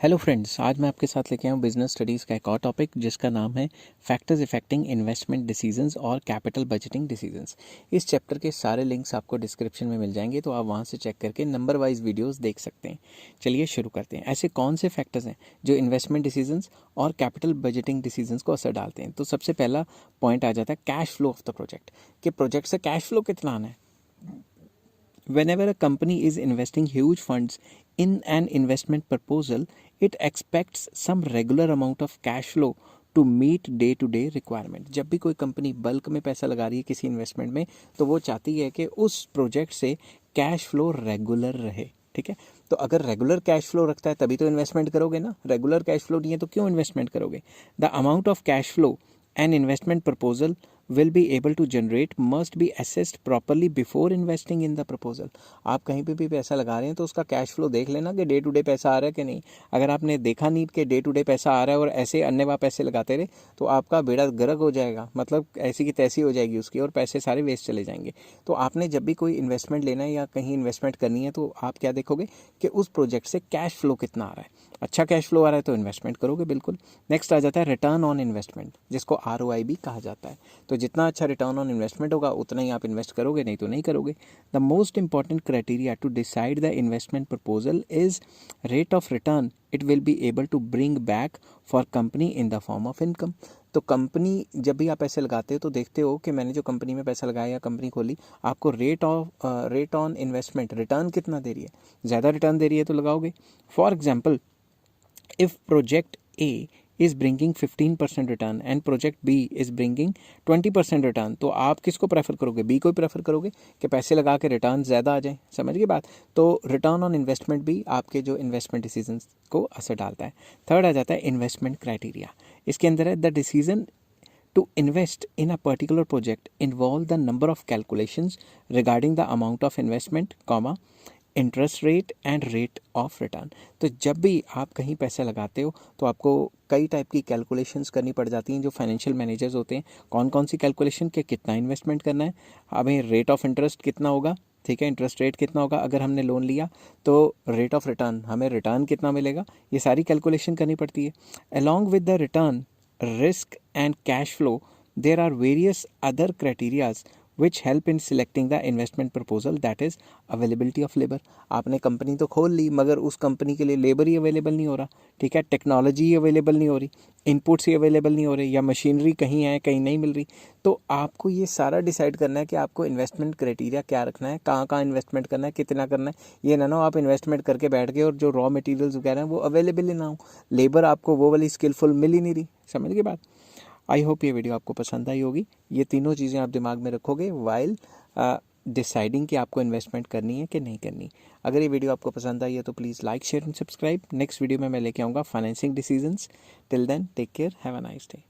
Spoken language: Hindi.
हेलो फ्रेंड्स, आज मैं आपके साथ लेके आया हूँ बिजनेस स्टडीज़ का एक और टॉपिक जिसका नाम है फैक्टर्स इफेक्टिंग इन्वेस्टमेंट डिसीजंस और कैपिटल बजटिंग डिसीजंस। इस चैप्टर के सारे लिंक्स आपको डिस्क्रिप्शन में मिल जाएंगे, तो आप वहाँ से चेक करके नंबर वाइज वीडियोस देख सकते हैं। चलिए शुरू करते हैं। ऐसे कौन से फैक्टर्स हैं जो इन्वेस्टमेंट डिसीजंस और कैपिटल बजटिंग डिसीजंस को असर डालते हैं? तो सबसे पहला पॉइंट आ जाता है cash flow of the project, कि प्रोजेक्ट से कैश फ्लो कितना आना है। Whenever a company is investing huge funds in an investment proposal, it expects some regular amount of cash flow to meet day to day requirement. जब भी कोई कंपनी बल्क में पैसा लगा रही है किसी इन्वेस्टमेंट में, तो वो चाहती है कि उस प्रोजेक्ट से कैश फ्लो रेगुलर रहे। ठीक है, तो अगर रेगुलर कैश फ्लो रखता है तभी तो इन्वेस्टमेंट करोगे ना। रेगुलर कैश फ्लो नहीं है तो क्यों इन्वेस्टमेंट करोगे? The amount of cash flow an investment proposal will be able to generate must be assessed properly before investing in the proposal. आप कहीं पे भी पैसा लगा रहे हैं तो उसका कैश फ्लो देख लेना कि डे टू डे पैसा आ रहा है कि नहीं। अगर आपने देखा नहीं कि डे टू डे पैसा आ रहा है और ऐसे अन्यवा पैसे लगाते रहे तो आपका बेड़ा गर्क हो जाएगा, मतलब ऐसी की तैसी हो जाएगी उसकी और पैसे सारे वेस्ट चले जाएंगे। तो आपने जब भी कोई इन्वेस्टमेंट लेना है या कहीं इन्वेस्टमेंट करनी है तो आप क्या देखोगे कि उस प्रोजेक्ट से कैश फ्लो कितना आ रहा है। अच्छा कैश फ्लो आ रहा है तो इन्वेस्टमेंट करोगे बिल्कुल। नेक्स्ट आ जाता है रिटर्न ऑन इन्वेस्टमेंट, जिसको ROI भी कहा जाता है। तो जितना अच्छा रिटर्न ऑन इन्वेस्टमेंट होगा उतना ही आप इन्वेस्ट करोगे, नहीं तो नहीं करोगे। The most important criteria to decide the investment proposal is rate of return it will be able to bring back for company in the form of income. तो कंपनी जब भी आप पैसे लगाते हो तो देखते हो कि मैंने जो कंपनी में पैसा लगाया या कंपनी खोली, आपको रेट ऑन इन्वेस्टमेंट रिटर्न कितना दे रही है। ज़्यादा रिटर्न दे रही है तो लगाओगे। For example, if project A is bringing 15% return and project B is bringing 20% return, तो आप किसको प्रेफर करोगे? बी को ही प्रेफर करोगे कि पैसे लगा के रिटर्न ज़्यादा आ जाए। समझ गए बात? तो रिटर्न ऑन इन्वेस्टमेंट भी आपके जो इन्वेस्टमेंट डिसीजंस को असर डालता है। थर्ड आ जाता है इन्वेस्टमेंट क्राइटेरिया। इसके अंदर है the decision to invest in a particular project involve the number of calculations regarding the amount of investment, interest rate and rate of return. तो जब भी आप कहीं पैसा लगाते हो तो आपको कई टाइप की कैलकुलेशंस करनी पड़ जाती हैं। जो फाइनेंशियल मैनेजर्स होते हैं, कौन कौन सी कैलकुलेशन के कितना इन्वेस्टमेंट करना है, हमें रेट ऑफ इंटरेस्ट कितना होगा, ठीक है, इंटरेस्ट रेट कितना होगा अगर हमने लोन लिया, तो रेट ऑफ रिटर्न हमें रिटर्न कितना मिलेगा, ये सारी कैलकुलेशन करनी पड़ती है। Along with the return, risk and cash flow, there are various other criterias which help in selecting the investment proposal, that is availability of labor. आपने कंपनी तो खोल ली मगर उस कंपनी के लिए लेबर ही अवेलेबल नहीं हो रहा, ठीक है, टेक्नोलॉजी ही अवेलेबल नहीं हो रही, इनपुट्स ही अवेलेबल नहीं हो रहे, या मशीनरी कहीं है कहीं नहीं मिल रही। तो आपको ये सारा डिसाइड करना है कि आपको इन्वेस्टमेंट क्राइटेरिया क्या रखना है, कहाँ कहाँ इन्वेस्टमेंट करना है, कितना करना है। ये ना हो आप इन्वेस्टमेंट करके बैठ गए और जो रॉ मटेरियल्स वगैरह हैं वो अवेलेबल ही ना हो, लेबर आपको वो वाली स्किलफुल मिल ही नहीं रही। समझ गए बात? आई होप ये वीडियो आपको पसंद आई होगी। ये तीनों चीज़ें आप दिमाग में रखोगे वाइल डिसाइडिंग कि आपको इन्वेस्टमेंट करनी है कि नहीं करनी। अगर ये वीडियो आपको पसंद आई है तो please like, share and subscribe. Next video में मैं लेके आऊँगा financing decisions. Till then take care, have a nice day.